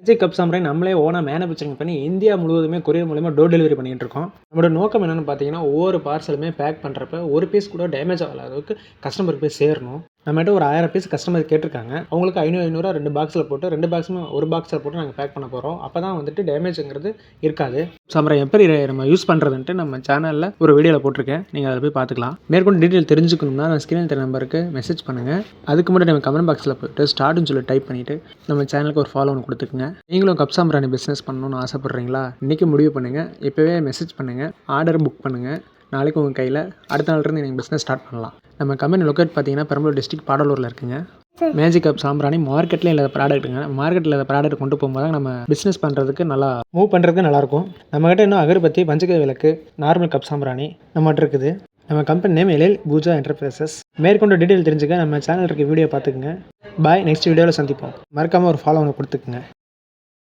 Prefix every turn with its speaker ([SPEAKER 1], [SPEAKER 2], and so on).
[SPEAKER 1] Magic cup சாம்பிராணி நம்மளே ஓனாக மேனுஃபேக்சரிங் பண்ணி இந்தியா முழுவதுமே கொரியர் மூலமா டோர் டெலிவரி பண்ணிட்டு இருக்கோம். நம்மளோட நோக்கம் என்னென்னு பார்த்தீங்கன்னா, ஒவ்வொரு பார்சலுமே பேக் பண்ணுறப்ப ஒரு பீஸ் கூட டேமேஜ் ஆகாத அளவுக்கு கஸ்டமருக்கு போய் சேரணும். நம்மகிட்ட ஒரு 1000 பீஸ் கஸ்டமர் கேட்டிருக்காங்க. அவங்களுக்கு 500 2 பாக்ஸில் போட்டு 2 பாக்ஸுமே ஒரு பாக்ஸில் போட்டு நாங்கள் பேக் பண்ண போகிறோம். அப்போ தான் வந்துட்டு டேமேஜுங்கிறது இருக்காது. சாம்பிராணி எப்படி நம்ம யூஸ் பண்ணுறதுன்ட்டு நம்ம சேனலில் ஒரு வீடியோவில் போட்டிருக்கேன். நீங்கள் அதை போய் பார்த்துக்கலாம். மேற்கொண்டு டீட்டெயில் தெரிஞ்சுக்கணும்னா நான் ஸ்க்ரீனில் தெரிய நம்பருக்கு மெசேஜ் பண்ணுங்கள். அதுக்கு முன்னாடி நம்ம கமெண்ட் பாக்ஸில் போய்ட்டு ஸ்டார்ட்னு சொல்லி டைப் பண்ணிவிட்டு நம்ம சேனலுக்கு ஒரு ஃபாலோ ஒன்று கொடுத்துக்குங்க. நீங்களும் கப் சாம்பிராணி பிஸ்னஸ் பண்ணணும்னு ஆசைப்பட்றீங்களா? இன்றைக்கி முடிவு பண்ணுங்கள். இப்போவே மெசேஜ் பண்ணுங்கள். ஆர்டர் புக் பண்ணுங்கள். நாளைக்கு உங்கள் கையில் அடுத்த நாள்லேருந்து நீங்கள் பிஸ்னஸ் ஸ்டார்ட் பண்ணலாம். நம்ம கம்பெனி லொக்கேட் பார்த்தீங்கன்னா பெரம்பலூர் டிஸ்ட்ரிக்ட் பாடலூரில் இருக்குங்க. மேஜிக் கப் சாம்பிராணி மார்க்கெட்டில் இல்லாத ப்ராடக்ட்டுங்க. மார்க்கெட்டில் இல்லாத ப்ராடக்ட் கொண்டு போகும்போது நம்ம பிஸ்னஸ் பண்ணுறதுக்கு நல்லா மூவ் பண்ணுறதுக்கு நல்லாயிருக்கும். நம்மகிட்ட இன்னும் அகர்பத்தி, பஞ்சகவி விளக்கு, நார்மல் கப் சாம்பிராணி நம்மகிட்ட இருக்குது. நம்ம கம்பெனி நேம் எழில் பூஜா என்டர்பிரைசஸ். மேற்கொண்டு டீட்டெயில் தெரிஞ்சுக்க நம்ம சேனல் இருக்க வீடியோ பார்த்துக்குங்க. பாய். நெக்ஸ்ட் வீடியோவில் சந்திப்போம். மறக்காமல் ஒரு ஃபாலோ ஒன்று கொடுத்துக்குங்க.